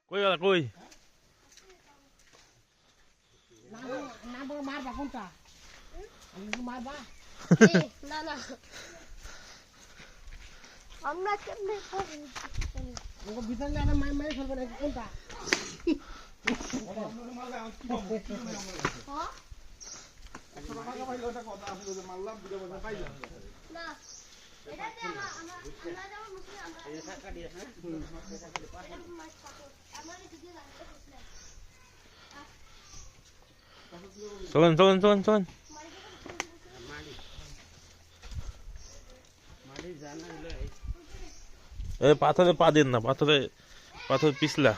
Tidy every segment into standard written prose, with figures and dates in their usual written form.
কই গেল কই? না বড় মারবা কোনটা? আমি মারবা? না না আমরা কেমনে করব? ওকে বিধান না মাই ফেলবে না কোনটা? হ্যাঁ না এটা যে আমরা যাব মুসলিম আমরা এই শাখা দিয়ে হ্যাঁ আমরা যদি লাগতে বুঝলেন চলেন চলেন চলেন চলেন। এ পাথরে পা দিন না, পাথর পিছলা।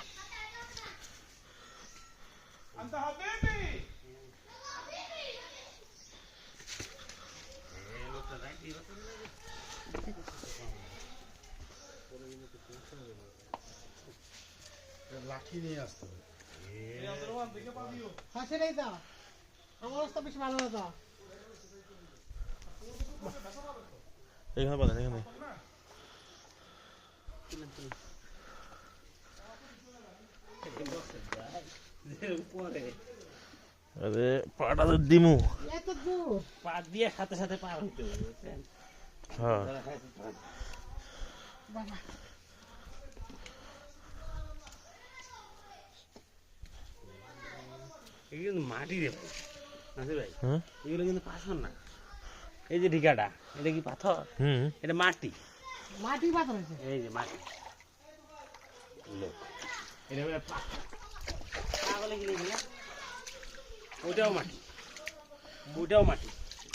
লাঠি নিয়ে আসতে হবে। হ্যাঁ সেটাই তো আমার অবস্থা বেশি ভালো না তো। এখানে বাঁধেন, এখানে। আরে পাটা তো দিমু। এত দূর পা দিয়ে সাথে সাথে পার হইতে হবে বুঝছেন? হ্যাঁ বাবা এগুলো কিন্তু মাটি রে ভাই, নাসির ভাই হ্যাঁ এগুলো কিন্তু পাথর না। এই যে ঢিকাটা এটা কি পাথর? হুম এটা মাটি। মাটি পাথর হয়েছে। এই যে মাটি লোক এটা বলে পাগলে গেলে ওইটাও মাটি, ওইটাও মাটি।